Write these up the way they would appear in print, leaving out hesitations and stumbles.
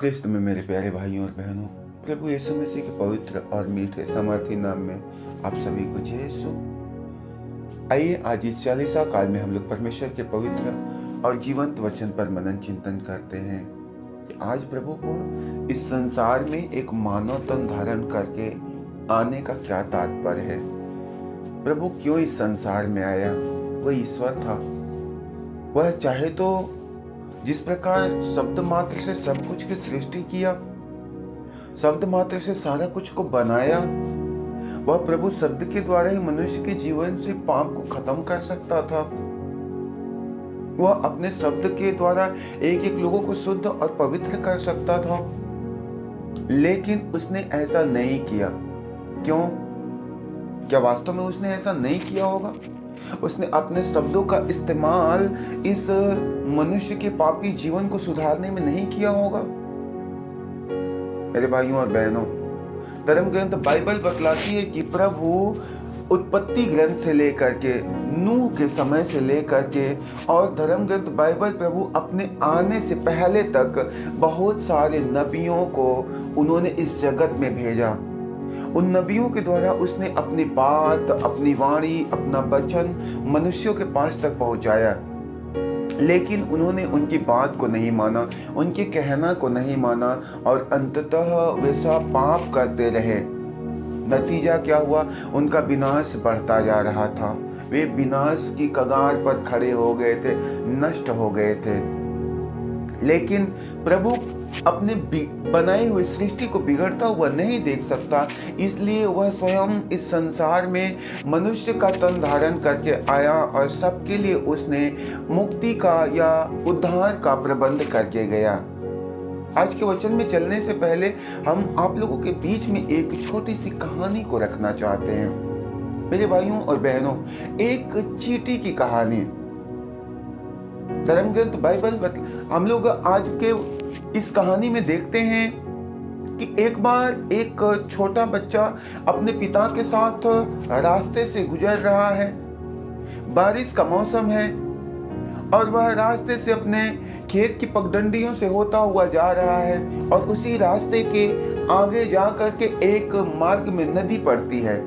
ख्रिस्त में मेरे प्यारे भाइयों और बहनों, प्रभु यीशु मसीह के पवित्र और मीठे सामर्थी नाम में आप सभी को जय यीशु। आइए आज इस चालीसा काल में हम लोग परमेश्वर के पवित्र और जीवंत वचन पर मनन चिंतन करते हैं कि आज प्रभु को इस संसार में एक मानव तन धारण करके आने का क्या तात्पर्य है। प्रभु क्यों इस संसार में आया? वह ईश्वर था। वह चाहे तो जिस प्रकार शब्द मात्र से सब कुछ की सृष्टि किया, शब्द मात्र से सारा कुछ को बनाया, वह प्रभु शब्द के द्वारा ही मनुष्य के जीवन से पाप को खत्म कर सकता था। वह अपने शब्द के द्वारा एक एक लोगों को शुद्ध और पवित्र कर सकता था, लेकिन उसने ऐसा नहीं किया। क्यों? क्या वास्तव में उसने ऐसा नहीं किया होगा? उसने अपने शब्दों का इस्तेमाल इस मनुष्य के पापी जीवन को सुधारने में नहीं किया होगा। मेरे भाइयों और बहनों, धर्म ग्रंथ बाइबल बतलाती है कि प्रभु उत्पत्ति ग्रंथ से लेकर के नूह के समय से लेकर के और धर्म ग्रंथ बाइबल प्रभु अपने आने से पहले तक बहुत सारे नबियों को उन्होंने इस जगत में भेजा। उन नबियों के द्वारा उसने अपनी बात, अपनी वाणी, अपना वचन मनुष्यों के पास तक पहुंचाया, लेकिन उन्होंने उनकी बात को नहीं माना, उनके कहना को नहीं माना और अंततः वैसा पाप करते रहे। नतीजा क्या हुआ? उनका विनाश बढ़ता जा रहा था। वे विनाश की कगार पर खड़े हो गए थे, नष्ट हो गए थे। लेकिन प्रभु अपने बनाई हुई सृष्टि को बिगड़ता हुआ नहीं देख सकता, इसलिए वह स्वयं इस संसार में मनुष्य का तन धारण करके आया और सबके लिए उसने मुक्ति का या उद्धार का प्रबंध करके गया। आज के वचन में चलने से पहले हम आप लोगों के बीच में एक छोटी सी कहानी को रखना चाहते हैं। मेरे भाइयों और बहनों, एक चींटी की कहानी। धर्म ग्रंथ बाइबल हम लोग आज के इस कहानी में देखते हैं कि एक बार एक छोटा बच्चा अपने पिता के साथ रास्ते से गुजर रहा है। बारिश का मौसम है और वह रास्ते से अपने खेत की पगडंडियों से होता हुआ जा रहा है और उसी रास्ते के आगे जाकर के एक मार्ग में नदी पड़ती है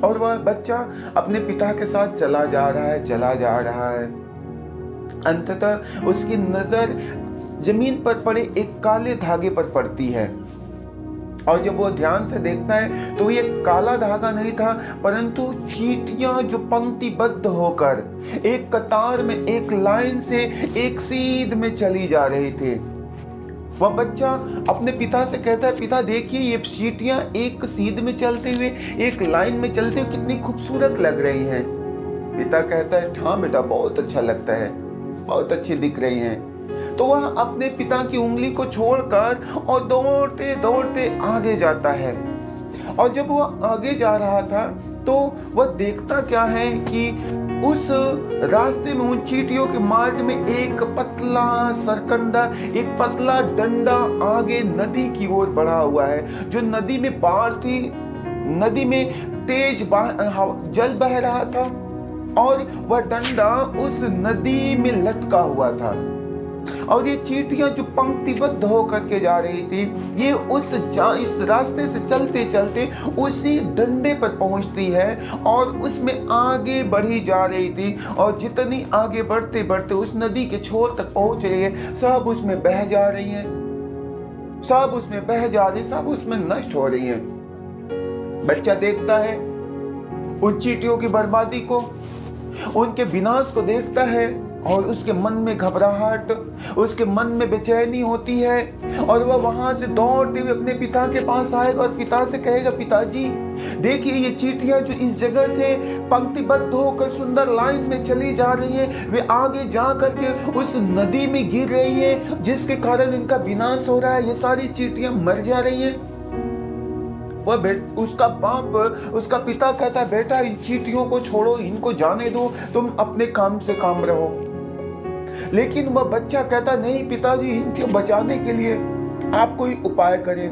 और वह बच्चा अपने पिता के साथ चला जा रहा है। अंततः उसकी नजर जमीन पर पड़े एक काले धागे पर पड़ती है और जब वो ध्यान से देखता है तो ये काला धागा नहीं था, परंतु चींटियां जो पंक्तिबद्ध होकर एक कतार में, एक लाइन से एक सीध में चली जा रही थी। वह बच्चा अपने पिता से कहता है, पिता देखिए ये चींटियां एक सीध में चलते हुए, एक लाइन में चलते हुए कितनी खूबसूरत लग रही हैं। पिता कहता है, हाँ बेटा, बहुत अच्छा लगता है, बहुत अच्छी दिख रही हैं। तो वह अपने पिता की उंगली को छोड़कर और दौड़ते दौड़ते आगे जाता है और जब वह आगे जा रहा था तो वह देखता क्या है कि उस रास्ते में, उन चींटियों के मार्ग में एक पतला सरकंडा, एक पतला डंडा आगे नदी की ओर बढ़ा हुआ है। जो नदी में बाढ़ थी, नदी में तेज जल बह रहा था और वह डंडा उस नदी में लटका हुआ था और ये चींटियां जो पंक्तिबद्ध होकर के जा रही थी, ये इस रास्ते से चलते चलते उसी डंडे पर पहुंचती है और उसमें आगे बढ़ी जा रही थी और जितनी आगे बढ़ते बढ़ते उस नदी के छोर तक पहुंच रही है, सब उसमें बह जा रही है, सब उसमें नष्ट हो रही है। बच्चा देखता है उन चींटियों की बर्बादी को, उनके विनाश को देखता है और उसके मन में घबराहट, उसके मन में बेचैनी होती है और वह वहां से दौड़ते हुए अपने पिता के पास आएगा और पिता से कहेगा, पिताजी देखिए ये चींटियां जो इस जगह से पंक्तिबद्ध होकर सुंदर लाइन में चली जा रही हैं, वे आगे जा करके उस नदी में गिर रही हैं, जिसके कारण इनका विनाश हो रहा है। ये सारी चींटियां मर जा रही हैं। उसका बाप, उसका पिता कहता है, बेटा इन चींटियों को छोड़ो, इनको जाने दो, तुम अपने काम से काम रहो। लेकिन वह बच्चा कहता, नहीं पिताजी, इनको बचाने के लिए आप कोई उपाय करें।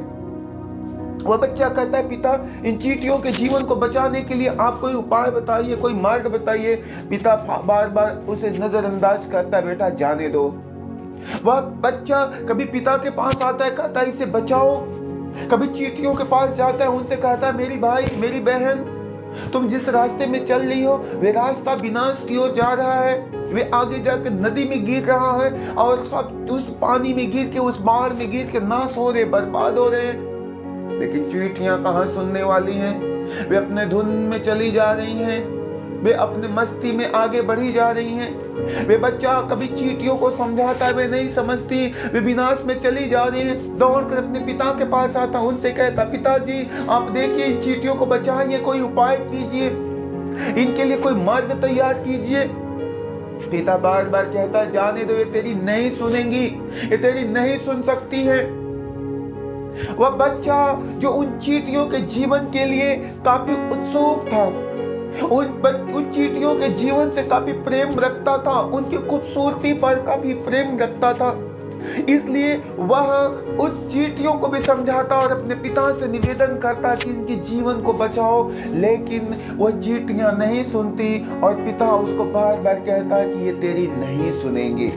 वह बच्चा कहता है, पिता इन चींटियों के जीवन को बचाने के लिए आप कोई उपाय बताइए, कोई मार्ग बताइए। पिता बार बार उसे नजरअंदाज करता है, बेटा जाने दो, वह बच्चा कभी पिता के पास आता है, कहता है इसे बचाओ, कभी चींटियों के पास जाता है, उनसे कहता है मेरी भाई मेरी बहन तुम जिस रास्ते में चल रही हो वे रास्ता विनाश की ओर जा रहा है, वे आगे जाकर नदी में गिर रहा है और सब उस पानी में गिर के उस बाढ़ में गिर के नाश हो रहे, बर्बाद हो रहे हैं। लेकिन चींटियां कहाँ सुनने वाली हैं, वे अपने धुन में चली जा रही हैं, वे अपने मस्ती में आगे बढ़ी जा रही हैं। वे बच्चा कभी चींटियों को समझाता है, वे नहीं समझती, वे विनाश में चली जा रही हैं। दौड़कर अपने पिता के पास आता, उनसे कहता पिताजी आप देखिए इन चींटियों को बचाइए, कोई उपाय कीजिए, इनके लिए कोई मार्ग तैयार कीजिए। पिता बार बार कहता है जाने दो, ये तेरी नहीं सुनेंगी, ये तेरी नहीं सुन सकती है। वह बच्चा जो उन चींटियों के जीवन के लिए काफी उत्सुक था, उन चींटियों के जीवन से काफी प्रेम रखता था, उनकी खूबसूरती पर काफी प्रेम रखता था, इसलिए वह उस चींटियों को भी समझाता और अपने पिता से निवेदन करता कि इनके जीवन को बचाओ। लेकिन वह चींटियां नहीं सुनती और पिता उसको बार बार कहता कि ये तेरी नहीं सुनेंगे।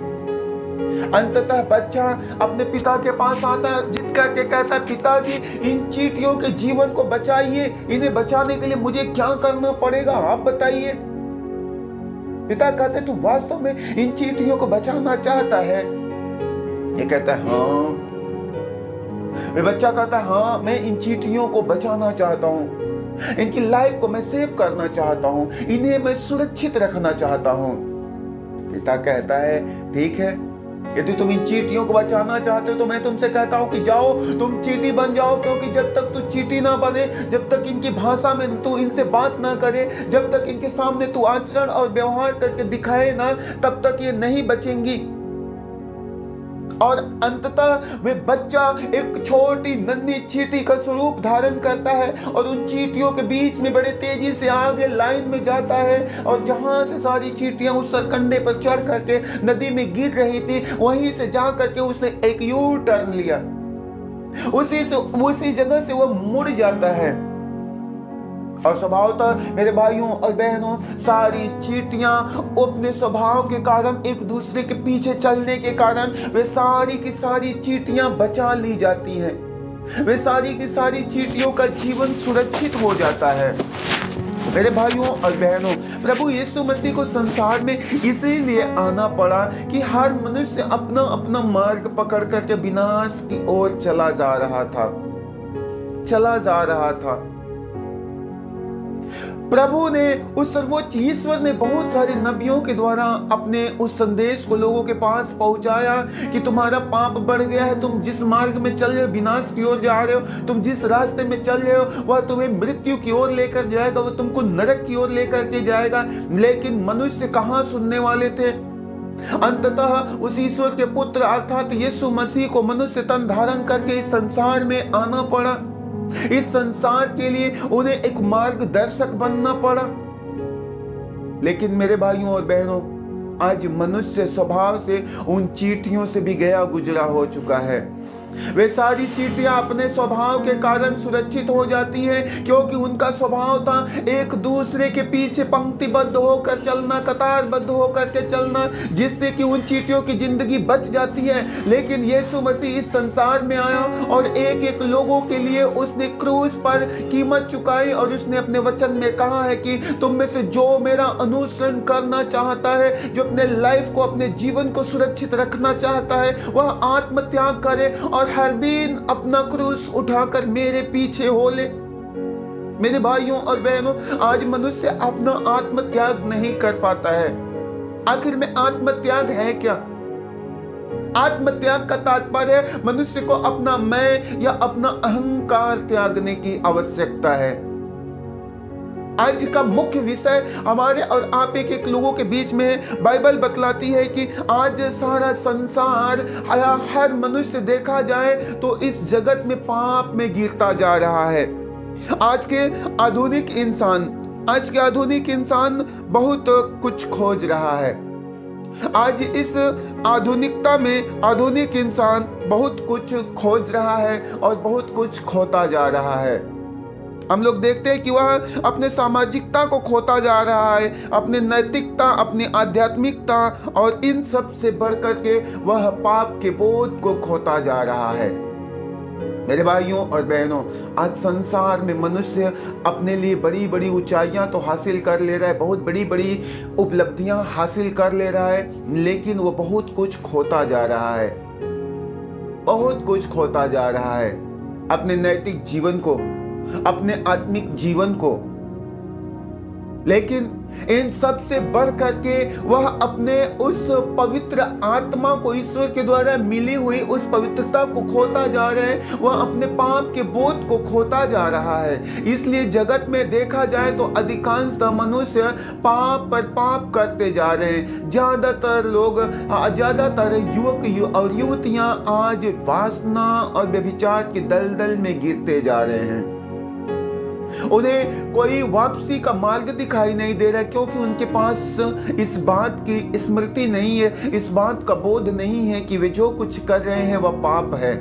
अंततः बच्चा अपने पिता के पास आता है, जिद करके कहता है पिताजी इन चींटियों के जीवन को बचाइए, इन्हें बचाने के लिए मुझे क्या करना पड़ेगा आप बताइए। पिता कहते तू वास्तव में इन चींटियों को बचाना चाहता है? ये कहता है हाँ। वे बच्चा कहता है हाँ मैं इन चींटियों को बचाना चाहता हूँ, इनकी लाइफ को मैं सेव करना चाहता हूँ, इन्हें मैं सुरक्षित रखना चाहता हूँ। पिता कहता है ठीक है, यदि तुम इन चींटियों को बचाना चाहते हो तो मैं तुमसे कहता हूं कि जाओ तुम चींटी बन जाओ, क्योंकि जब तक तू चींटी ना बने, जब तक इनकी भाषा में तू इनसे बात ना करे, जब तक इनके सामने तू आचरण और व्यवहार करके दिखाए ना, तब तक ये नहीं बचेंगी। और अंततः वे बच्चा एक छोटी नन्ही चींटी का स्वरूप धारण करता है और उन चींटियों के बीच में बड़े तेजी से आगे लाइन में जाता है, और जहां से सारी चींटियां उस सरकंडे पर चढ़ करके नदी में गिर रही थी, वहीं से जा करके उसने एक यू टर्न लिया, उसी जगह से वह मुड़ जाता है। और स्वभावतः मेरे भाइयों और बहनों, सारी चींटियां अपने स्वभाव के कारण, एक दूसरे के पीछे चलने के कारण, वे सारी की सारी चींटियां बचा ली जाती हैं, वे सारी की सारी चींटियों का जीवन सुरक्षित हो जाता है। मेरे भाइयों और बहनों, प्रभु यीशु मसीह को संसार में इसीलिए आना पड़ा कि हर मनुष्य अपना अपना मार्ग पकड़ करके विनाश की ओर चला जा रहा था। प्रभु ने, उस सर्वोच्च ईश्वर ने बहुत सारे नबियों के द्वारा अपने उस संदेश को लोगों के पास पहुंचाया कि तुम्हारा पाप बढ़ गया है, तुम जिस मार्ग में चल रहे हो विनाश की ओर जा रहे हो, तुम जिस रास्ते में चल रहे हो वह तुम्हें मृत्यु की ओर लेकर जाएगा, वह तुमको नरक की ओर लेकर के जाएगा। लेकिन मनुष्य कहाँ सुनने वाले थे? अंततः उस ईश्वर के पुत्र अर्थात यीशु मसीह को मनुष्य तन धारण करके इस संसार में आना पड़ा। इस संसार के लिए उन्हें एक मार्गदर्शक बनना पड़ा। लेकिन मेरे भाइयों और बहनों, आज मनुष्य स्वभाव से उन चींटियों से भी गया गुजरा हो चुका है। वे सारी चींटियां अपने स्वभाव के कारण सुरक्षित हो जाती हैं, क्योंकि उनका स्वभाव था एक दूसरे के पीछे पंक्तिबद्ध होकर चलना, कतारबद्ध होकर के चलना, जिससे कि उन चींटियों की जिंदगी बच जाती है। लेकिन यीशु मसीह इस संसार में आया और एक एक लोगों के लिए उसने क्रूस पर कीमत चुकाई, और उसने अपने वचन में कहा है कि तुम में से जो मेरा अनुसरण करना चाहता है, जो अपने लाइफ को, अपने जीवन को सुरक्षित रखना चाहता है, वह आत्मत्याग करे और हर दिन अपना क्रूस उठाकर मेरे पीछे हो ले। मेरे भाइयों और बहनों, आज मनुष्य अपना आत्मत्याग नहीं कर पाता है। आखिर में आत्मत्याग है क्या? आत्मत्याग का तात्पर्य है मनुष्य को अपना मैं या अपना अहंकार त्यागने की आवश्यकता है। आज का मुख्य विषय हमारे और आप एक लोगों के बीच में बाइबल बतलाती है कि आज सारा संसार, हर मनुष्य देखा जाए तो इस जगत में पाप में गिरता जा रहा है। आज के आधुनिक इंसान बहुत कुछ खोज रहा है। आज इस आधुनिकता में आधुनिक इंसान बहुत कुछ खोज रहा है और बहुत कुछ खोता जा रहा है। हम लोग देखते हैं कि वह अपने सामाजिकता को खोता जा रहा है, अपने नैतिकता, अपनी आध्यात्मिकता, और इन सब से बढ़कर के वह पाप के बोझ को खोता जा रहा है। मेरे भाइयों और बहनों, आज संसार में मनुष्य अपने लिए बड़ी बड़ी ऊंचाइयां तो हासिल कर ले रहा है, बहुत बड़ी बड़ी उपलब्धियां हासिल कर ले रहा है, लेकिन वो बहुत कुछ खोता जा रहा है, बहुत कुछ खोता जा रहा है। अपने नैतिक जीवन को, अपने आत्मिक जीवन को, लेकिन इन सब से बढ़ करके वह अपने उस पवित्र आत्मा को, ईश्वर के द्वारा मिली हुई उस पवित्रता को खोता जा रहा है। वह अपने पाप के बोझ को खोता जा रहा है। इसलिए जगत में देखा जाए तो अधिकांशतः मनुष्य पाप पर पाप करते जा रहे हैं। ज्यादातर लोग, ज्यादातर युवक और युवतियां आज वासना और व्यभिचार के दलदल में गिरते जा रहे हैं। उन्हें कोई वापसी का मार्ग दिखाई नहीं दे रहा, क्योंकि उनके पास इस बात की स्मृति नहीं है, इस बात का बोध नहीं है कि वे जो कुछ कर रहे हैं वह पाप है।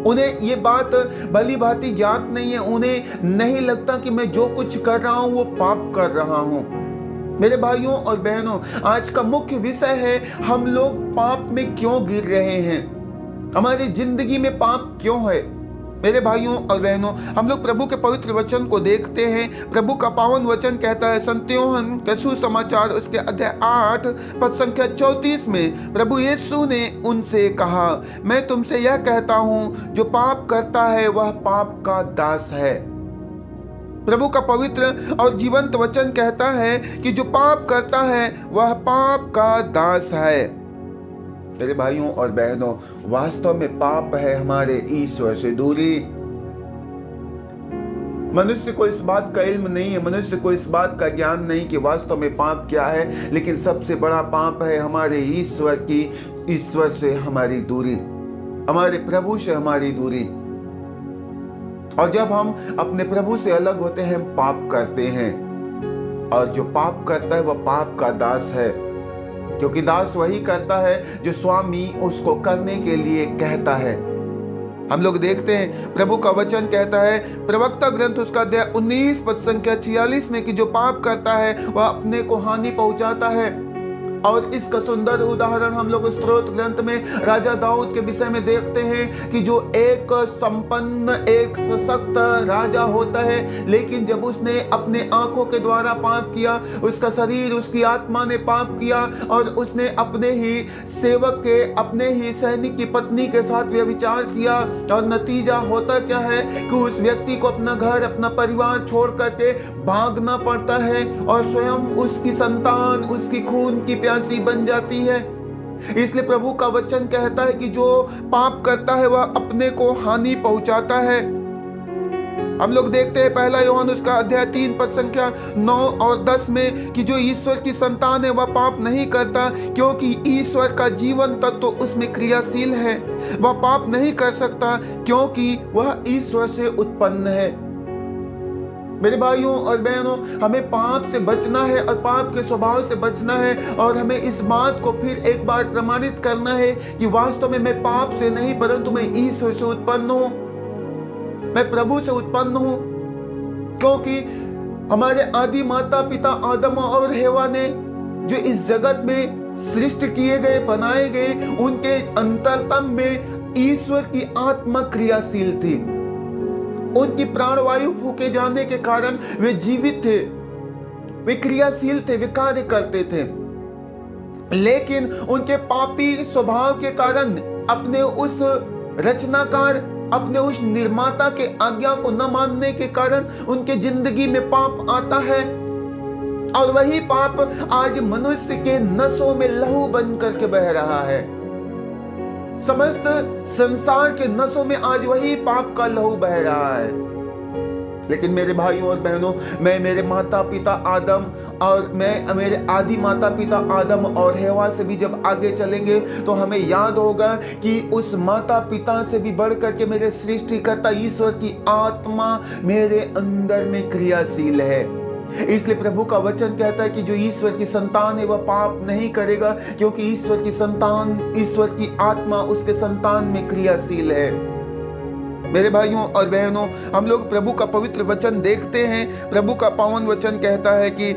उन्हें ये बात भली भांति ज्ञात नहीं है। उन्हें नहीं लगता कि मैं जो कुछ कर रहा हूं वो पाप कर रहा हूं। मेरे भाइयों और बहनों, आज का मुख्य विषय है, हम लोग पाप में क्यों गिर रहे हैं, हमारी जिंदगी में पाप क्यों है। मेरे भाइयों और बहनों, हम लोग प्रभु के पवित्र वचन को देखते हैं। प्रभु का पावन वचन कहता है, संत यूहन्ना के सुसमाचार उसके अध्याय 8 पद संख्या 34 में प्रभु यीशु ने उनसे कहा, मैं तुमसे यह कहता हूं, जो पाप करता है वह पाप का दास है। प्रभु का पवित्र और जीवंत वचन कहता है कि जो पाप करता है वह पाप का दास है। मेरे भाइयों और बहनों, वास्तव में पाप है हमारे ईश्वर से दूरी। मनुष्य को इस बात का इल्म नहीं है, मनुष्य को इस बात का ज्ञान नहीं कि वास्तव में पाप क्या है, लेकिन सबसे बड़ा पाप है हमारे ईश्वर से हमारी दूरी, हमारे प्रभु से हमारी दूरी। और जब हम अपने प्रभु से अलग होते हैं, हम पाप करते हैं, और जो पाप करता है वह पाप का दास है, क्योंकि दास वही करता है जो स्वामी उसको करने के लिए कहता है। हम लोग देखते हैं प्रभु का वचन कहता है, प्रवक्ता ग्रंथ उसका अध्याय 19 पद संख्या 46 में, कि जो पाप करता है वह अपने को हानि पहुंचाता है। और इसका सुंदर उदाहरण हम लोग स्तोत्र ग्रंथ में राजा दाऊद के विषय में देखते हैं कि जो एक संपन्न, एक सशक्त राजा होता है, लेकिन जब उसने अपने आंखों के द्वारा पाप किया, उसका शरीर, उसकी आत्मा ने पाप किया, और उसने अपने ही सेवक के, अपने ही सैनिक की पत्नी के साथ व्यभिचार किया, और नतीजा होता क्या है कि उस व्यक्ति को अपना घर, अपना परिवार छोड़ करके भागना पड़ता है, और स्वयं उसकी संतान उसकी खून की प्यासी बन जाती है। इसलिए प्रभु का वचन कहता है कि जो पाप करता है वह अपने को हानि पहुंचाता है। हम लोग देखते हैं पहला यूहन्ना उसका अध्याय 3 पद संख्या 9 और 10 में, कि जो ईश्वर की संतान है वह पाप नहीं करता, क्योंकि ईश्वर का जीवन तत्व उसमें क्रियाशील है। वह पाप नहीं कर सकता क्योंकि वह ईश्वर से उत्पन्न है। मेरे भाइयों और बहनों, हमें पाप से बचना है और पाप के स्वभाव से बचना है, और हमें इस बात को फिर एक बार प्रमाणित करना है कि वास्तव में मैं पाप से नहीं, परंतु मैं ईश्वर से उत्पन्न हूं, मैं प्रभु से उत्पन्न हूं। क्योंकि हमारे आदि माता पिता आदम और हेवा ने जो इस जगत में सृष्टि किए गए, बनाए गए, उनके अंतरतम में ईश्वर की आत्मा क्रियाशील थी। उनकी प्राणवायु फूके जाने के कारण वे जीवित थे, वे क्रियाशील थे, वे कार्य करते थे। लेकिन उनके पापी स्वभाव के कारण, अपने उस रचनाकार, अपने उस निर्माता के आज्ञा को न मानने के कारण उनके जिंदगी में पाप आता है, और वही पाप आज मनुष्य के नसों में लहू बन करके बह रहा है। समस्त संसार के नसों में आज वही पाप का लहू बह रहा है। लेकिन मेरे भाइयों और बहनों, मैं मेरे माता पिता आदम और मैं मेरे आदि माता पिता आदम और हेवा से भी जब आगे चलेंगे तो हमें याद होगा कि उस माता पिता से भी बढ़ करके मेरे सृष्टिकर्ता ईश्वर की आत्मा मेरे अंदर में क्रियाशील है। इसलिए प्रभु का वचन कहता है कि जो ईश्वर की संतान है वह पाप नहीं करेगा, क्योंकि ईश्वर की संतान, ईश्वर की आत्मा उसके संतान में क्रियाशील है। मेरे भाइयों और बहनों, हम लोग प्रभु का पवित्र वचन देखते हैं। प्रभु का पावन वचन कहता है कि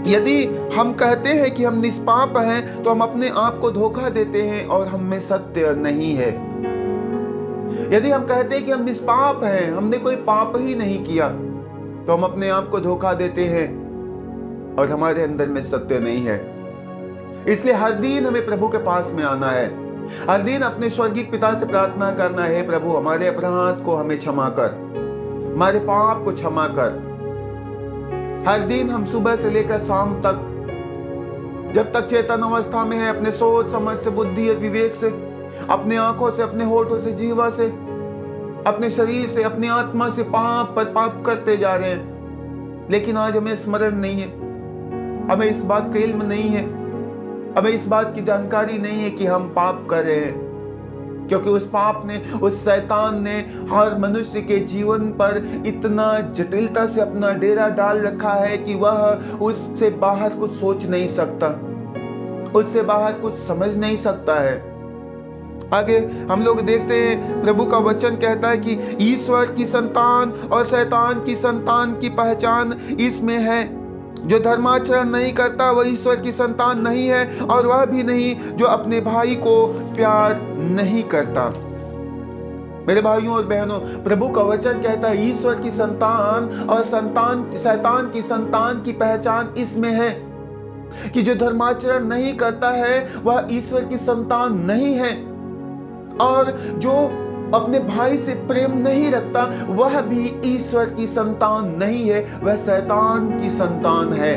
यदि हम कहते हैं कि हम निष्पाप हैं तो हम अपने आप को धोखा देते हैं और हम में सत्य नहीं है। यदि हम कहते हैं कि हम निष्पाप हैं, हमने कोई पाप ही नहीं किया, तो हम अपने आप को धोखा देते हैं और हमारे अंदर में सत्य नहीं है। इसलिए हर दिन हमें प्रभु के पास में आना है, हर दिन अपने स्वर्गीय पिता से प्रार्थना करना है, प्रभु हमारे अपराध को हमें क्षमा कर, हमारे पाप को क्षमा कर। हर दिन हम सुबह से लेकर शाम तक, जब तक चेतन अवस्था में है, अपने सोच समझ से, बुद्धि और विवेक से, अपने आंखों से, अपने होठों से, जीवा से, अपने शरीर से, अपनी आत्मा से पाप पर पाप करते जा रहे हैं। लेकिन आज हमें स्मरण नहीं है, हमें इस बात का इल्म नहीं है, हमें इस बात की जानकारी नहीं है कि हम पाप कर रहे हैं, क्योंकि उस पाप ने, उस शैतान ने हर मनुष्य के जीवन पर इतना जटिलता से अपना डेरा डाल रखा है कि वह उससे बाहर कुछ सोच नहीं सकता, उससे बाहर कुछ समझ नहीं सकता है। आगे हम लोग देखते हैं, प्रभु का वचन कहता है कि ईश्वर की संतान और शैतान की संतान की पहचान इसमें है, जो धर्माचरण नहीं करता वह ईश्वर की संतान नहीं है, और वह भी नहीं जो अपने भाई को प्यार नहीं करता। मेरे भाइयों और बहनों, प्रभु का वचन कहता है ईश्वर की संतान और शैतान की संतान की पहचान इसमें है कि जो धर्माचरण नहीं करता है वह ईश्वर की संतान नहीं है, और जो अपने भाई से प्रेम नहीं रखता वह भी ईश्वर की संतान नहीं है, वह शैतान की संतान है।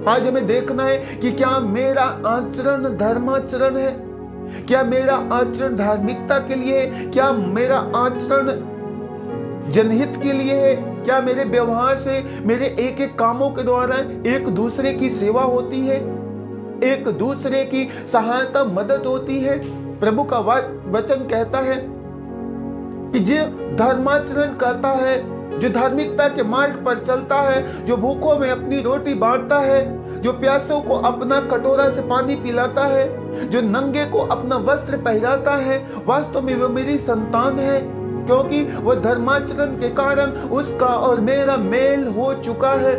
आज हमें देखना है कि क्या मेरा आचरण धर्माचरण है, क्या मेरा आचरण धार्मिकता के लिए है, क्या मेरा आचरण जनहित के लिए है, क्या मेरे व्यवहार से, मेरे एक एक कामों के द्वारा एक दूसरे की सेवा होती है, एक दूसरे की सहायता मदद होती है। प्रभु का वचन कहता है कि जो धर्माचरण करता है, जो धार्मिकता के मार्ग पर चलता है, जो भूखों में अपनी रोटी बांटता है, जो प्यासों को अपना कटोरा से पानी पिलाता है, जो नंगे को अपना वस्त्र पहनाता है, वास्तव में वो मेरी संतान है, क्योंकि वह धर्माचरण के कारण उसका और मेरा मेल हो चुका है।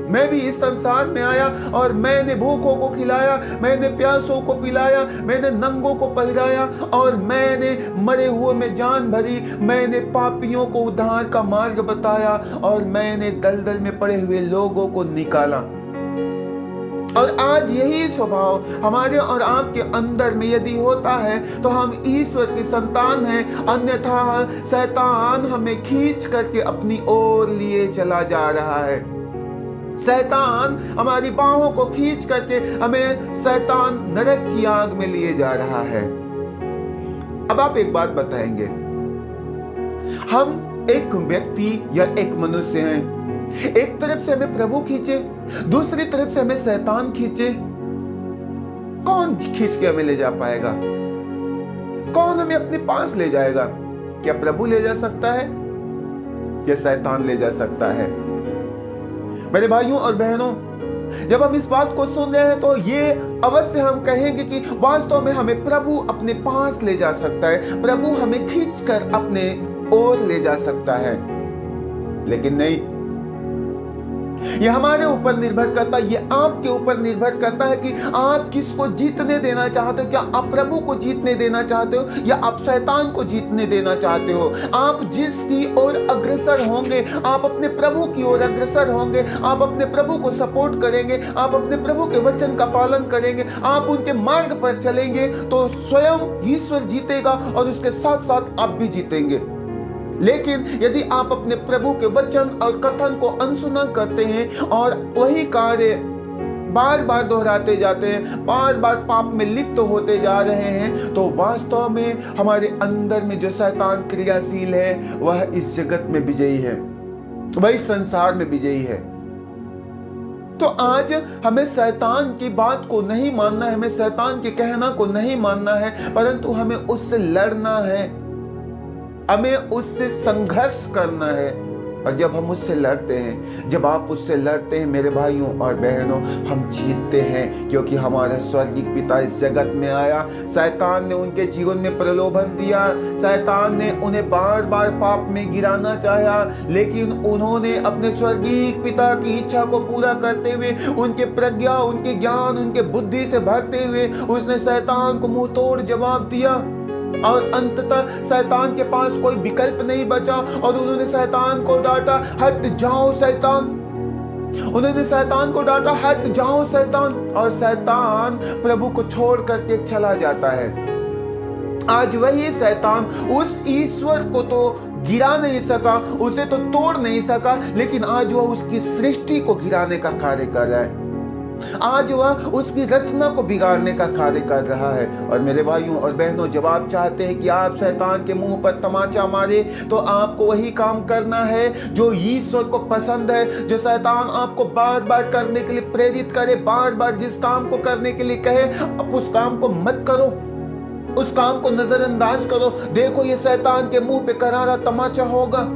मैं भी इस संसार में आया और मैंने भूखों को खिलाया, मैंने प्यासों को पिलाया, मैंने नंगों को पहनाया, और मैंने मरे हुए में जान भरी, मैंने पापियों को उद्धार का मार्ग बताया, और मैंने दलदल में पड़े हुए लोगों को निकाला। और आज यही स्वभाव हमारे और आपके अंदर में यदि होता है तो हम ईश्वर की संतान हैं, अन्यथा शैतान हमें खींच करके अपनी ओर लिए चला जा रहा है। शैतान हमारी बाहों को खींच करके हमें शैतान नरक की आग में लिए जा रहा है। अब आप एक बात बताएंगे, हम एक व्यक्ति या एक मनुष्य हैं, एक तरफ से हमें प्रभु खींचे, दूसरी तरफ से हमें शैतान खींचे, कौन खींच के हमें ले जा पाएगा? कौन हमें अपने पास ले जाएगा? क्या प्रभु ले जा सकता है या शैतान ले जा सकता है? मेरे भाइयों और बहनों, जब हम इस बात को सुन रहे हैं तो ये अवश्य हम कहेंगे कि वास्तव में हमें प्रभु अपने पास ले जा सकता है, प्रभु हमें खींचकर अपने ओर ले जा सकता है। लेकिन नहीं, ये हमारे ऊपर निर्भर करता है, ये आपके ऊपर निर्भर करता है कि आप किसको जीतने देना चाहते हो। क्या आप प्रभु को जीतने देना चाहते हो या आप शैतान को जीतने देना चाहते हो? आप जिसकी ओर अग्रसर होंगे, आप अपने प्रभु की ओर अग्रसर होंगे, आप अपने प्रभु को सपोर्ट करेंगे, आप अपने प्रभु के वचन का पालन करेंगे, आप उनके मार्ग पर चलेंगे, तो स्वयं ईश्वर जीतेगा और उसके साथ साथ आप भी जीतेंगे। लेकिन यदि आप अपने प्रभु के वचन और कथन को अनसुना करते हैं और वही कार्य बार बार दोहराते जाते हैं, बार बार पाप में लिप्त होते जा रहे हैं, तो वास्तव में हमारे अंदर में जो शैतान क्रियाशील है वह इस जगत में विजयी है, वह इस संसार में विजयी है। तो आज हमें शैतान की बात को नहीं मानना है, हमें शैतान के कहना को नहीं मानना है, परंतु हमें उससे लड़ना है, हमें उससे संघर्ष करना है, और जब हम उससे लड़ते हैं, जब आप उससे लड़ते हैं मेरे भाइयों और बहनों, हम जीतते हैं, क्योंकि हमारा स्वर्गीय पिता इस जगत में आया। शैतान ने उनके जीवन में प्रलोभन दिया, शैतान ने उन्हें बार बार पाप में गिराना चाहा, लेकिन उन्होंने अपने स्वर्गीय पिता की इच्छा को पूरा करते हुए, उनके प्रज्ञा, उनके ज्ञान, उनके बुद्धि से भरते हुए उसने शैतान को मुंह तोड़ जवाब दिया। और अंततः शैतान के पास कोई विकल्प नहीं बचा और उन्होंने शैतान को डांटा, हट जाओ शैतान। उन्होंने शैतान को डांटा, हट जाओ शैतान। और शैतान प्रभु को छोड़ करके चला जाता है। आज वही शैतान उस ईश्वर को तो गिरा नहीं सका, उसे तो तोड़ नहीं सका, लेकिन आज वह उसकी सृष्टि को गिराने का कार्य कर रहा है। आज वह उसकी रचना को बिगाड़ने का कार्य कर रहा है। और मेरे भाइयों और बहनों, जब आप चाहते हैं कि आप शैतान के मुंह पर तमाचा मारे, तो आपको वही काम करना है जो ईश्वर को पसंद है। जो शैतान आपको बार बार करने के लिए प्रेरित करे, बार बार जिस काम को करने के लिए कहे, आप उस काम को मत करो, उस काम को नजरअंदाज करो। देखो ये शैतान के मुंह पे करारा तमाचा होगा।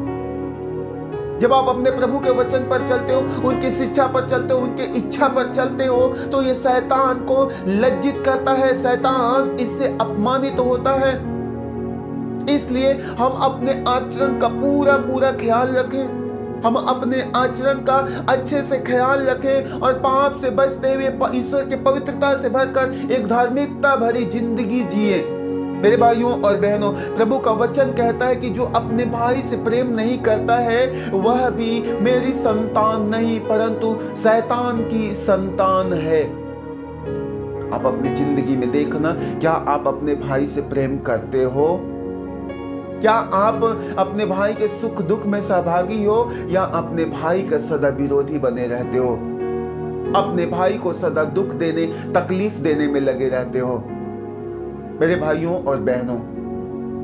जब आप अपने प्रभु के वचन पर चलते हो, उनकी शिक्षा पर चलते हो, उनकी इच्छा पर चलते हो, तो ये शैतान को लज्जित करता है, शैतान इससे अपमानित होता है। इसलिए हम अपने आचरण का पूरा पूरा ख्याल रखें, हम अपने आचरण का अच्छे से ख्याल रखें और पाप से बचते हुए ईश्वर की पवित्रता से भरकर एक धार्मिकता भरी जिंदगी जिए। मेरे भाइयों और बहनों, प्रभु का वचन कहता है कि जो अपने भाई से प्रेम नहीं करता है वह भी मेरी संतान नहीं परंतु शैतान की संतान है। आप अपनी जिंदगी में देखना, क्या आप अपने भाई से प्रेम करते हो? क्या आप अपने भाई के सुख दुख में सहभागी हो या अपने भाई का सदा विरोधी बने रहते हो? अपने भाई को सदा दुख देने, तकलीफ देने में लगे रहते हो? मेरे भाइयों और बहनों,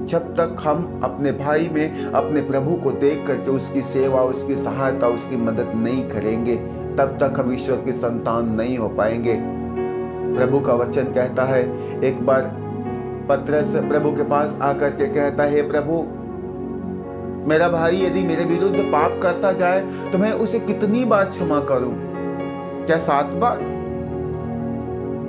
जब तक हम अपने भाई में अपने प्रभु को देख करके उसकी सेवा, उसकी सहायता, उसकी मदद नहीं करेंगे, तब तक हम ईश्वर की संतान नहीं हो पाएंगे। प्रभु का वचन कहता है, एक बार पतरस प्रभु के पास आकर के कहता है, प्रभु मेरा भाई यदि मेरे विरुद्ध पाप करता जाए तो मैं उसे कितनी बार क्षमा करूं? क्या 7 बार?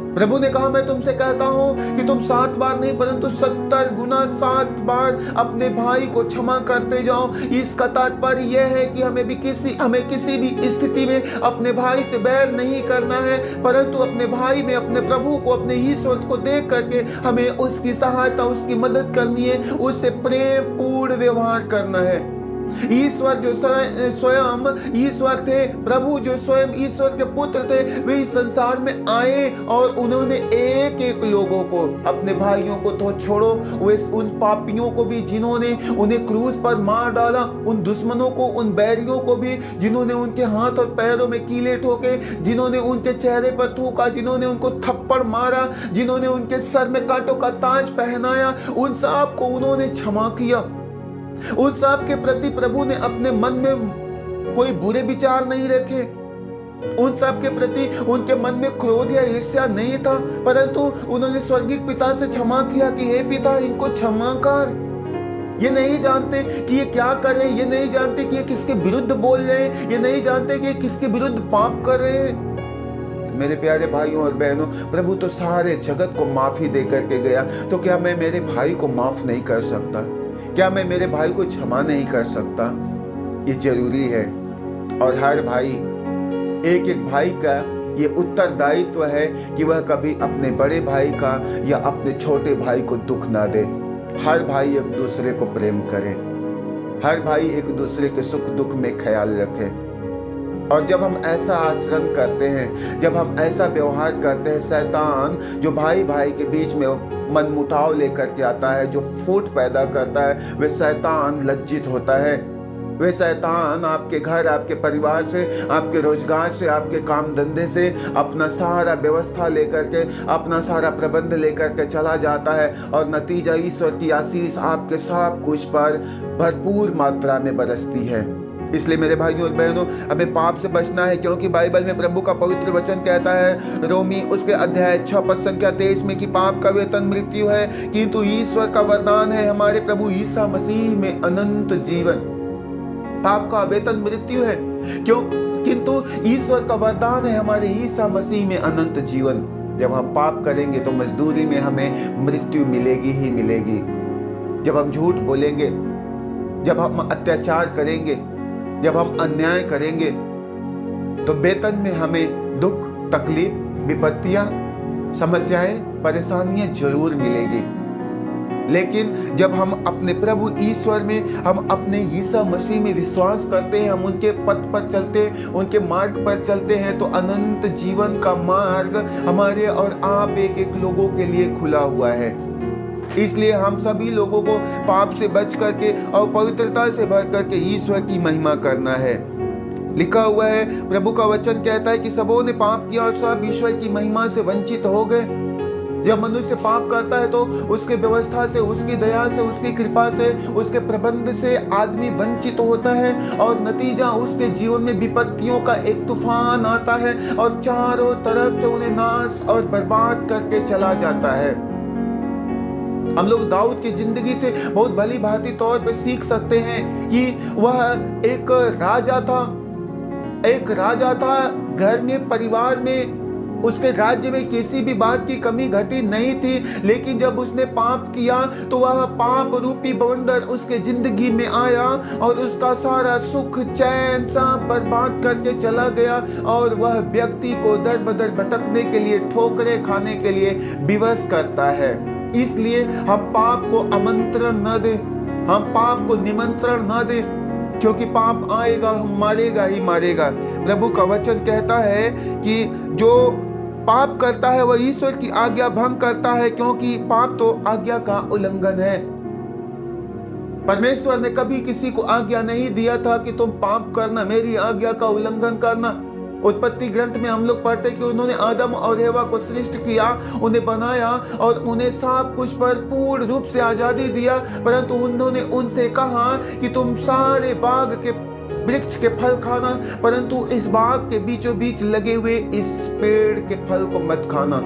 प्रभु ने कहा, मैं तुमसे कहता हूं कि तुम 7 बार नहीं परंतु 70 गुना 7 बार अपने भाई को क्षमा करते जाओ। इसका तात्पर्य यह है कि हमें किसी भी स्थिति में अपने भाई से बैर नहीं करना है, परंतु अपने भाई में अपने प्रभु को, अपने ईश्वर को देख करके हमें उसकी सहायता, उसकी मदद करनी है, उससे प्रेम पूर्ण व्यवहार करना है। ईश्वर जो स्वयं ईश्वर थे, प्रभु जो स्वयं ईश्वर के पुत्र थे, वे इस संसार में आए और उन्होंने एक एक लोगों को, अपने भाइयों को तो छोड़ो, वे उन पापियों को भी जिन्होंने उन्हें क्रूस पर मार डाला, उन दुश्मनों को, उन बैरियों को भी जिन्होंने उनके हाथ और पैरों में कीले ठोके, जिन्होंने उनके चेहरे पर थूका, जिन्होंने उनको थप्पड़ मारा, जिन्होंने उनके सर में कांटों का ताज पहनाया, उन सब को उन्होंने क्षमा किया। उन सब के प्रति प्रभु ने अपने मन में कोई बुरे विचार नहीं रखे। उन सब के प्रति उनके मन में क्रोध या ईर्ष्या नहीं था, परंतु उन्होंने स्वर्गीय पिता से क्षमा किया कि हे पिता, इनको क्षमा कर। ये नहीं जानते कि ये क्या कर रहे हैं, ये नहीं जानते कि ये किसके विरुद्ध बोल रहे हैं, ये नहीं जानते कि ये किसके विरुद्ध पाप कर रहे हैं। मेरे प्यारे भाइयों और बहनों, प्रभु तो सारे जगत को माफी दे करके गया, तो क्या मैं मेरे भाई को माफ नहीं कर सकता? क्या मैं मेरे भाई को क्षमा नहीं कर सकता? ये जरूरी है। और हर भाई, एक एक भाई का ये उत्तरदायित्व है कि वह कभी अपने बड़े भाई का या अपने छोटे भाई को दुख ना दे। हर भाई एक दूसरे को प्रेम करे, हर भाई एक दूसरे के सुख दुख में ख्याल रखे। और जब हम ऐसा आचरण करते हैं, जब हम ऐसा व्यवहार करते हैं, शैतान जो भाई भाई के बीच में मनमुटाव लेकर के आता है, जो फूट पैदा करता है, वह शैतान लज्जित होता है। वह शैतान आपके घर, आपके परिवार से, आपके रोजगार से, आपके काम धंधे से अपना सारा व्यवस्था लेकर के, अपना सारा प्रबंध लेकर के चला जाता है और नतीजा ईश्वर की आशीष आपके सब कुछ पर भरपूर मात्रा में बरसती है। इसलिए मेरे भाइयों और बहनों, हमें पाप से बचना है, क्योंकि बाइबल में प्रभु का पवित्र वचन कहता है, रोमी उसके अध्याय 6 पद संख्या 23 में, कि पाप का वेतन मृत्यु है, किंतु ईश्वर का वरदान है हमारे प्रभु ईसा मसीह में अनंत जीवन। पाप का वेतन मृत्यु है, क्यों? किंतु ईश्वर का वरदान है हमारे ईसा मसीह में अनंत जीवन। जब हम पाप करेंगे तो मजदूरी में हमें मृत्यु मिलेगी ही मिलेगी। जब हम झूठ बोलेंगे, जब हम अत्याचार करेंगे, जब हम अन्याय करेंगे, तो वेतन में हमें दुख, तकलीफ, विपत्तियां, समस्याएं, परेशानियां जरूर मिलेगी। लेकिन जब हम अपने प्रभु ईश्वर में, हम अपने ईसा मसीह में विश्वास करते हैं, हम उनके पथ पर चलते हैं, उनके मार्ग पर चलते हैं, तो अनंत जीवन का मार्ग हमारे और आप एक एक लोगों के लिए खुला हुआ है। इसलिए हम सभी लोगों को पाप से बच करके और पवित्रता से भर करके ईश्वर की महिमा करना है। लिखा हुआ है, प्रभु का वचन कहता है कि सबों ने पाप किया और सब ईश्वर की महिमा से वंचित हो गए। जब मनुष्य पाप करता है तो उसके व्यवस्था से, उसकी दया से, उसकी कृपा से, उसके प्रबंध से आदमी वंचित होता है और नतीजा उसके जीवन में विपत्तियों का एक तूफान आता है और चारों तरफ से उन्हें नाश और बर्बाद करके चला जाता है। हम लोग दाऊद की जिंदगी से बहुत भली भांति तौर पे सीख सकते हैं कि वह एक राजा था, घर में, परिवार में, उसके राज्य में किसी भी बात की कमी घटी नहीं थी। लेकिन जब उसने पाप किया तो वह पाप रूपी बवंडर उसके जिंदगी में आया और उसका सारा सुख, चैन सब बर्बाद करके चला गया और वह व्यक्ति को दर बदर भटकने के लिए, ठोकरें खाने के लिए विवश करता है। इसलिए हम पाप को आमंत्रण न दें, हम पाप को निमंत्रण न दें, क्योंकि पाप आएगा, हम मारेगा ही मारेगा। प्रभु का वचन कहता है कि जो पाप करता है वह ईश्वर की आज्ञा भंग करता है, क्योंकि पाप तो आज्ञा का उल्लंघन है। परमेश्वर ने कभी किसी को आज्ञा नहीं दिया था कि तुम पाप करना, मेरी आज्ञा का उल्लंघन करना। उत्पत्ति ग्रंथ में हम लोग पढ़ते कि उन्होंने आदम और हेवा को सृष्टि किया, उन्हें बनाया और उन्हें सब कुछ पर पूर्ण रूप से आजादी दिया, परंतु उन्होंने उनसे कहा कि तुम सारे बाग के वृक्ष के फल खाना, परंतु इस बाग के बीचों बीच लगे हुए इस पेड़ के फल को मत खाना।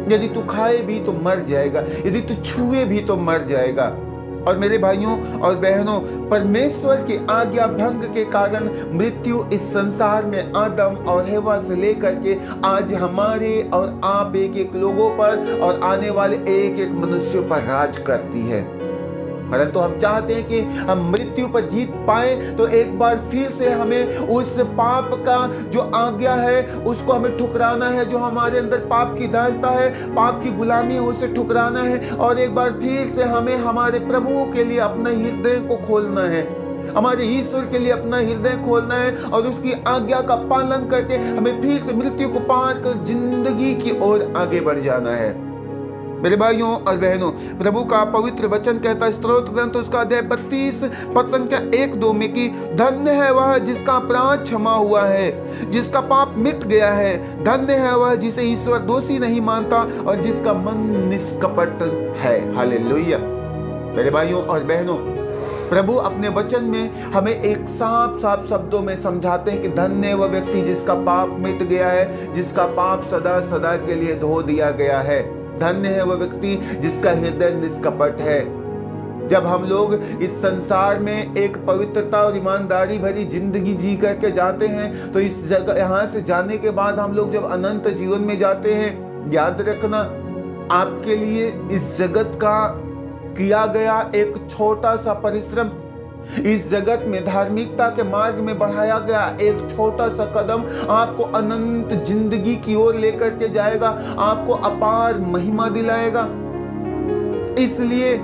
यदि तू खाए भी तो मर जाएगा, यदि तू छुए भी तो मर जाएगा। और मेरे भाइयों और बहनों, परमेश्वर की आज्ञा भंग के कारण मृत्यु इस संसार में आदम और हेवा से लेकर के आज हमारे और आप एक एक लोगों पर और आने वाले एक एक मनुष्यों पर राज करती है। परंतु हम चाहते हैं कि हम मृत्यु पर जीत पाए, तो एक बार फिर से हमें उस पाप का जो आज्ञा है उसको हमें ठुकराना है। जो हमारे अंदर पाप की दास्ता है, पाप की गुलामी है, उसे ठुकराना है और एक बार फिर से हमें हमारे प्रभु के लिए अपना हृदय को खोलना है, हमारे ईश्वर के लिए अपना हृदय खोलना है और उसकी आज्ञा का पालन करके हमें फिर से मृत्यु को पार कर जिंदगी की ओर आगे बढ़ जाना है। मेरे भाइयों और बहनों, प्रभु का पवित्र वचन कहता है, स्तोत्र ग्रंथ उसका अध्याय 32 पद संख्या 1-2 में कि धन्य है वह जिसका अपराध क्षमा हुआ है, जिसका पाप मिट गया है। धन्य है वह जिसे ईश्वर दोषी नहीं मानता और जिसका मन निष्कपट है। हालेलुया। मेरे भाइयों और बहनों, प्रभु अपने वचन में हमें एक साफ साफ शब्दों में समझाते हैं कि धन्य है वह व्यक्ति जिसका पाप मिट गया है, जिसका पाप सदा सदा के लिए धो दिया गया है। धन्य है वह व्यक्ति जिसका हृदय निष्कपट है। जब हम लोग इस संसार में एक पवित्रता और ईमानदारी भरी जिंदगी जी करके जाते हैं, तो इस जगह, यहाँ से जाने के बाद हम लोग जब अनंत जीवन में जाते हैं, याद रखना आपके लिए इस जगत का किया गया एक छोटा सा परिश्रम, इस जगत में धार्मिकता के मार्ग में बढ़ाया गया एक छोटा सा कदम आपको अनंत जिंदगी की ओर लेकर के जाएगा, आपको अपार महिमा दिलाएगा। इसलिए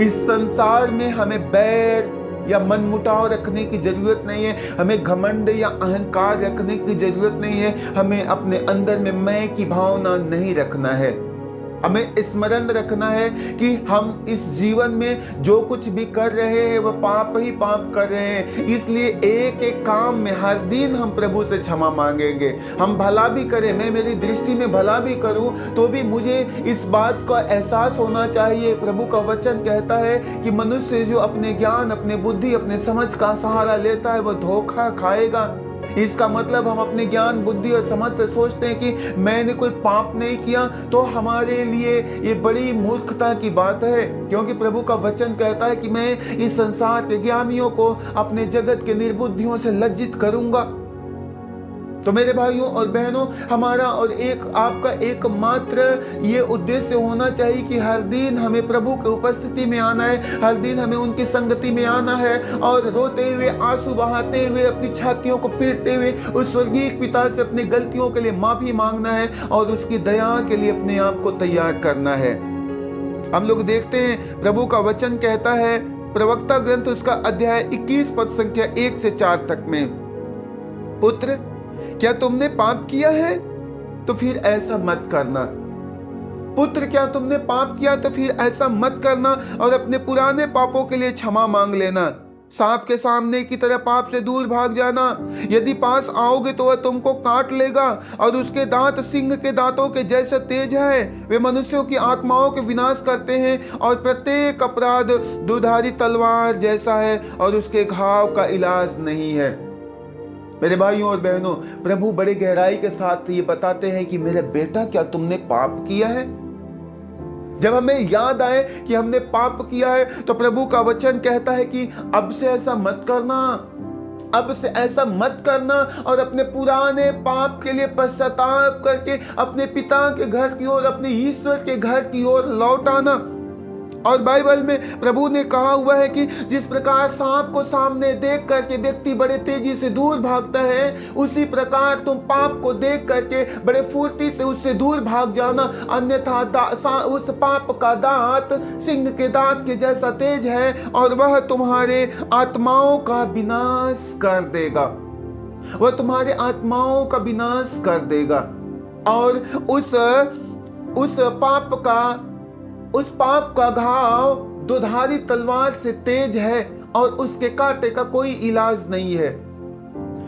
इस संसार में हमें बैर या मनमुटाव रखने की जरूरत नहीं है, हमें घमंड या अहंकार रखने की जरूरत नहीं है, हमें अपने अंदर में मैं की भावना नहीं रखना है। हमें स्मरण रखना है कि हम इस जीवन में जो कुछ भी कर रहे हैं वह पाप ही पाप कर रहे हैं। इसलिए एक एक काम में हर दिन हम प्रभु से क्षमा मांगेंगे। हम भला भी करें, मैं मेरी दृष्टि में भला भी करूं तो भी मुझे इस बात का एहसास होना चाहिए। प्रभु का वचन कहता है कि मनुष्य जो अपने ज्ञान, अपने बुद्धि, अपने समझ का सहारा लेता है वह धोखा खाएगा। इसका मतलब हम अपने ज्ञान, बुद्धि और समझ से सोचते हैं कि मैंने कोई पाप नहीं किया, तो हमारे लिए ये बड़ी मूर्खता की बात है, क्योंकि प्रभु का वचन कहता है कि मैं इस संसार के ज्ञानियों को अपने जगत के निर्बुद्धियों से लज्जित करूंगा। तो मेरे भाइयों और बहनों, हमारा और आपका एकमात्र ये उद्देश्य होना चाहिए कि हर दिन हमें प्रभु की उपस्थिति में आना है, हर दिन हमें उनकी संगति में आना है और रोते हुए, आंसू बहाते हुए, अपनी छातियों को पीटते हुए उस स्वर्गीय पिता से अपनी गलतियों के लिए माफी मांगना है और उसकी दया के लिए अपने आप को तैयार करना है। हम लोग देखते हैं प्रभु का वचन कहता है, प्रवक्ता ग्रंथ उसका अध्याय 21 पद संख्या 1 से 4 तक में, पुत्र क्या तुमने पाप किया है तो फिर ऐसा मत करना। पुत्र क्या तुमने पाप किया तो फिर ऐसा मत करना और अपने पुराने पापों के लिए क्षमा मांग लेना। सांप के सामने की तरह पाप से दूर भाग जाना। यदि पास आओगे तो वह तुमको काट लेगा और उसके दांत सिंह के दांतों के जैसे तेज है। वे मनुष्यों की आत्माओं के विनाश करते हैं और प्रत्येक अपराध दुधारी तलवार जैसा है और उसके घाव का इलाज नहीं है। मेरे भाइयों और बहनों, प्रभु बड़े गहराई के साथ ये बताते हैं कि मेरे बेटा क्या तुमने पाप किया है। जब हमें याद आए कि हमने पाप किया है तो प्रभु का वचन कहता है कि अब से ऐसा मत करना, अब से ऐसा मत करना और अपने पुराने पाप के लिए पश्चाताप करके अपने पिता के घर की ओर, अपने ईश्वर के घर की ओर लौट आना। और बाइबल में प्रभु ने कहा हुआ है कि जिस प्रकार सांप को सामने देख करके व्यक्ति बड़े तेजी से दूर भागता है, उसी प्रकार तुम पाप को देख करके बड़े फुर्ती से उससे दूर भाग जाना, अन्यथा उस पाप का दांत सिंह के दांत के जैसा तेज है और वह तुम्हारे आत्माओं का विनाश कर देगा। वह तुम्हारे आत्माओं का विनाश कर देगा और उस पाप का घाव दुधारी तलवार से तेज है और उसके कांटे का कोई इलाज नहीं है।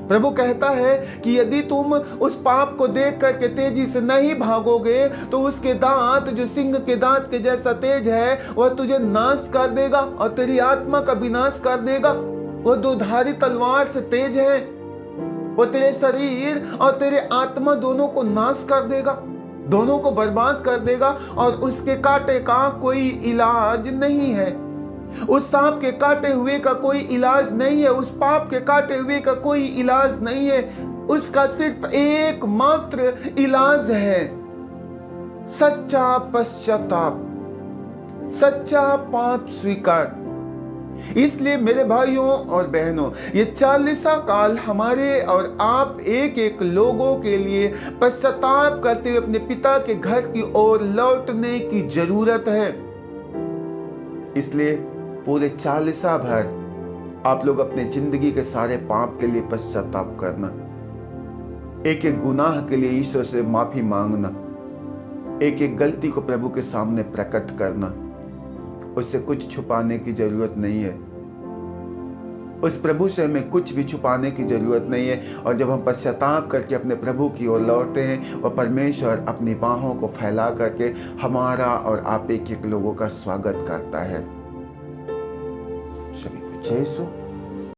प्रभु कहता है कि यदि तुम उस पाप को देख करके तेजी से नहीं भागोगे तो उसके दांत जो सिंह के दांत के जैसा तेज है वह तुझे नाश कर देगा और तेरी आत्मा का विनाश कर देगा। वह दुधारी तलवार से तेज है, वह तेरे शरीर और तेरे आत्मा दोनों को नाश कर देगा, दोनों को बर्बाद कर देगा और उसके कांटे का कोई इलाज नहीं है। उस सांप के काटे हुए का कोई इलाज नहीं है, उस पाप के काटे हुए का कोई इलाज नहीं है। उसका सिर्फ एकमात्र इलाज है सच्चा पश्चाताप, सच्चा पाप स्वीकार। इसलिए मेरे भाइयों और बहनों, ये 40वां काल हमारे और आप एक एक लोगों के लिए पश्चाताप करते हुए अपने पिता के घर की ओर लौटने की जरूरत है। इसलिए पूरे 40वां भर आप लोग अपने जिंदगी के सारे पाप के लिए पश्चाताप करना, एक एक गुनाह के लिए ईश्वर से माफी मांगना, एक एक गलती को प्रभु के सामने प्रकट करना। उससे कुछ छुपाने की जरूरत नहीं है, उस प्रभु से हमें कुछ भी छुपाने की जरूरत नहीं है। और जब हम पश्चाताप करके अपने प्रभु की ओर लौटते हैं, वह परमेश्वर अपनी बाहों को फैला करके हमारा और आप एक एक लोगों का स्वागत करता है। सभी को जय यीशु।